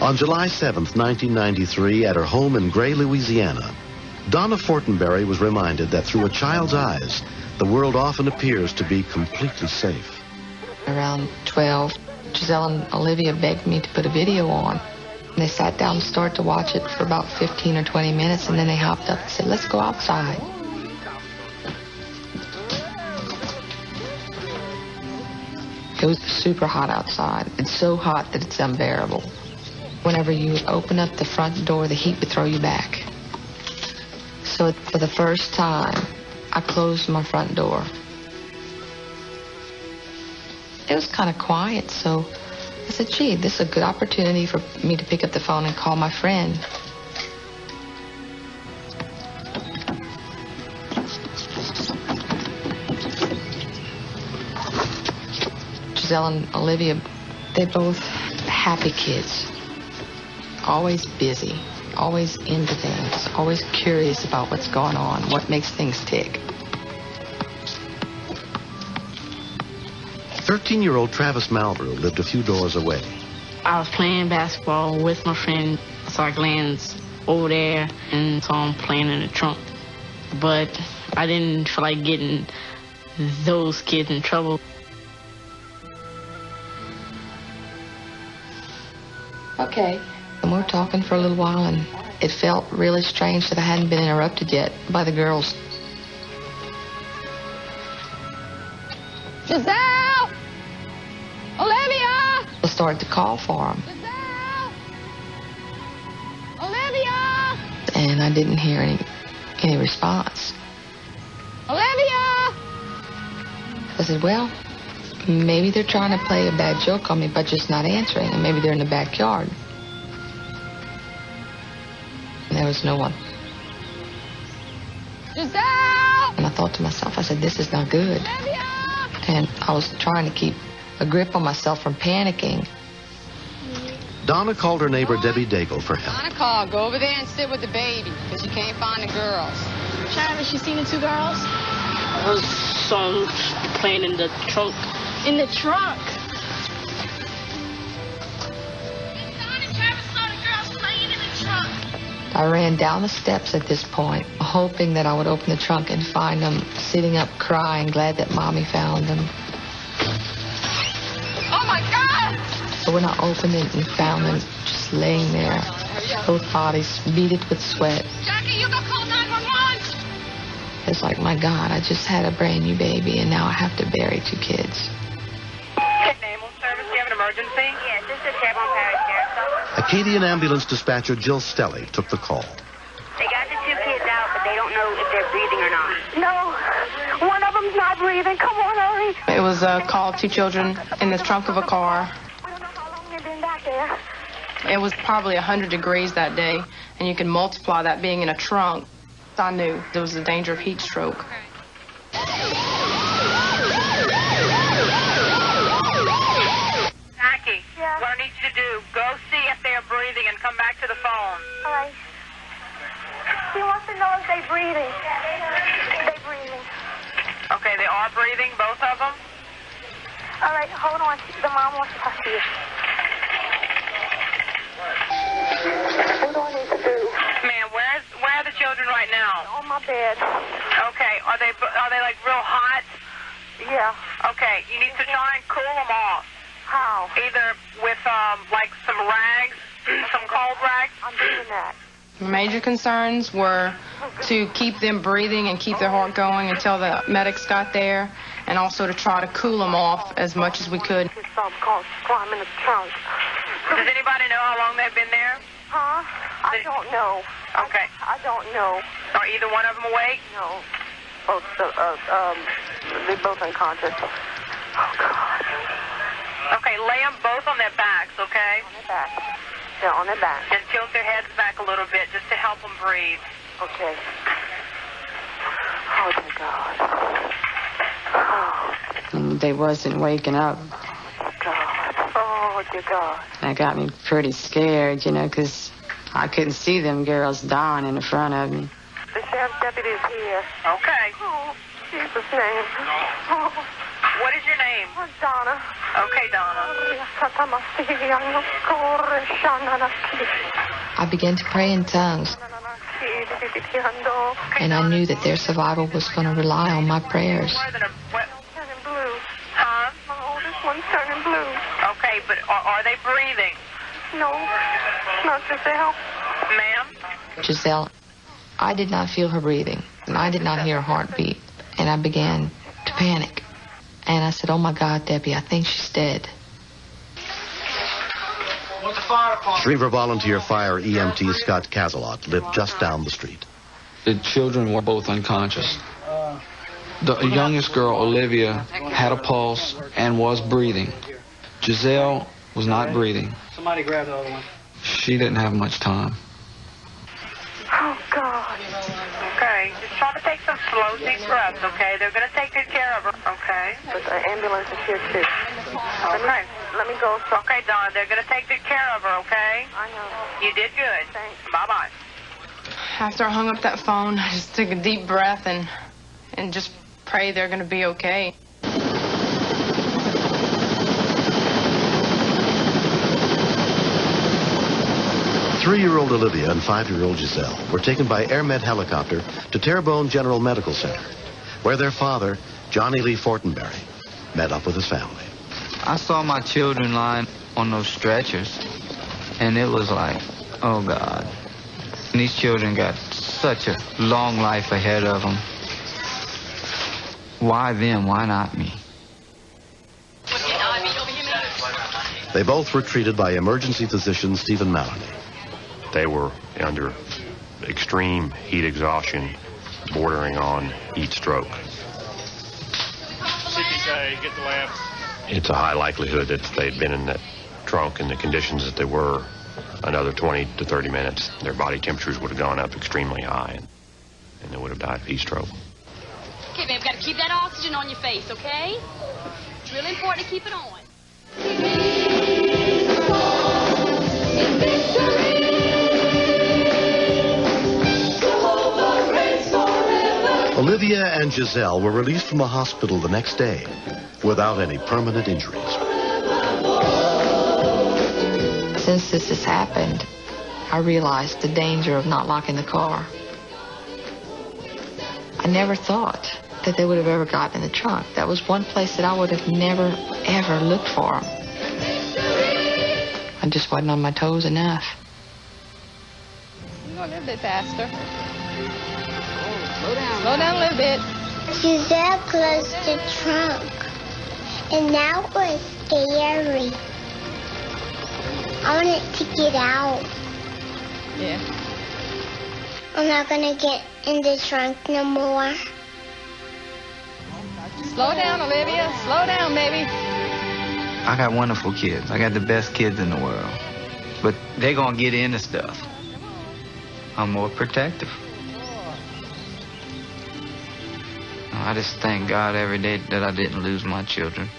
On July 7th, 1993, at her home in Gray, Louisiana, Donna Fortenberry was reminded that through a child's eyes, the world often appears to be completely safe. Around 12, Giselle and Olivia begged me to put a video on. They sat down and started to watch it for about 15 or 20 minutes, and then they hopped up and said, let's go outside. It was super hot outside. It's so hot that it's unbearable. Whenever you would open up the front door, the heat would throw you back. So for the first time, I closed my front door. It was kind of quiet, so I said, gee, this is a good opportunity for me to pick up the phone and call my friend. Giselle and Olivia, they're both happy kids. Always busy, always into things, always curious about what's going on, what makes things tick. 13-year-old Travis Malbrough lived a few doors away. I was playing basketball with my friend. I saw Glenn's over there and saw him playing in the trunk. But I didn't feel like getting those kids in trouble. Okay. And we were talking for a little while, and it felt really strange that I hadn't been interrupted yet by the girls. Giselle! Olivia! I started to call for them. Giselle! Olivia! And I didn't hear any response. Olivia! I said, well, maybe they're trying to play a bad joke on me by just not answering, and maybe they're in the backyard. And there was no one. Giselle! And I thought to myself, I said, this is not good. Olivia! And I was trying to keep a grip on myself from panicking. Donna called her neighbor Debbie Daigle for help. Donna called. Go over there and sit with the baby, because you can't find the girls. Travis, you seen the two girls? I was saw them playing in the trunk. In the trunk? Donna and Travis saw the girls playing in the trunk. I ran down the steps at this point, hoping that I would open the trunk and find them sitting up crying, glad that Mommy found them. Oh, my God! But when I opened it and found them just laying there, both bodies beaded with sweat, Jackie, you go call 911! it's like, my God, I just had a brand new baby, and now I have to bury two kids. Ambulance service, do you have an emergency? Yes, this is Chevron Parish Sheriff's Office. Acadian ambulance dispatcher Jill Stelly took the call. They got the two kids out, but they don't know if they're breathing or not. No, one of them's not breathing. Come on, hurry. It was a call to children in the trunk of a car. We don't know how long they've been back there. It was probably 100 degrees that day, and you can multiply that being in a trunk. I knew there was a danger of heat stroke. Jackie, Yeah? what I need you to do, go see if they're breathing and come back to the phone. All right. She wants to know if they're breathing. They're breathing. Okay, they are breathing, both of them? All right, hold on. The mom wants to talk to you. What do I need to do? Man, where are the children right now? On my bed. Okay, are they like real hot? Yeah. Okay, you need to try and cool them off. How? Either with like some rags, some cold rags. I'm doing that. Major concerns were to keep them breathing and keep their heart going until the medics got there, and also to try to cool them off as much as we could. Some called climb in the trunk. Does anybody know how long they've been there? Huh? I don't know. Okay. I don't know. Are either one of them awake? No. Both, they're both unconscious. Oh, God. Okay, lay them both on their backs, okay? On their back. They're on their back. And tilt their heads back a little bit just to help them breathe. Okay. Oh, dear God. Oh, And they wasn't waking up. God. Oh, dear God. That got me pretty scared, you know, because I couldn't see them girls dying in the front of me. The sheriff's deputy is here. Okay. Oh, Jesus' name. Oh, What is your name? Donna. Okay, Donna. I began to pray in tongues, and I knew that their survival was going to rely on my prayers. Turning blue. Huh? My oldest one's turning blue. Okay, but are they breathing? No, not Giselle. Ma'am? Giselle, I did not feel her breathing, and I did not hear her heartbeat, and I began to panic. And I said, oh my God, Debbie, I think she's dead. Shriver volunteer fire EMT Scott Cazelot lived just down the street. The children were both unconscious. The youngest girl, Olivia, had a pulse and was breathing. Giselle was not breathing. Somebody grab the other one. She didn't have much time. Oh, God. Okay, just try to take some slow, deep breaths, okay? They're going to take good care of her, okay? But the ambulance is here, too. Okay. Let me go. Okay, Donna, they're going to take good care of her, okay? I know. You did good. Thanks. Bye-bye. After I hung up that phone, I just took a deep breath and just prayed they're going to be okay. 3-year-old Olivia and 5-year-old Giselle were taken by AirMed helicopter to Terrebonne General Medical Center, where their father, Johnny Lee Fortenberry, met up with his family. I saw my children lying on those stretchers, and it was like, oh, God. And these children got such a long life ahead of them. Why them? Why not me? They both were treated by emergency physician Stephen Maloney. They were under extreme heat exhaustion, bordering on heat stroke. CPK, get the lamps. It's a high likelihood that if they'd been in that trunk in the conditions that they were, another 20 to 30 minutes, their body temperatures would have gone up extremely high, and they would have died of heat stroke. Okay, babe, got to keep that oxygen on your face, okay? It's really important to keep it on. Olivia and Giselle were released from the hospital the next day without any permanent injuries. Since this has happened, I realized the danger of not locking the car. I never thought that they would have ever gotten in the trunk. That was one place that I would have never, ever looked for them. I just wasn't on my toes enough. Go a little bit faster. Slow down a little bit. Giselle closed the trunk, and that was scary. I wanted to get out. Yeah. I'm not going to get in the trunk no more. Slow down, Olivia. Slow down, baby. I got wonderful kids. I got the best kids in the world. But they're going to get into stuff. I'm more protective. I just thank God every day that I didn't lose my children.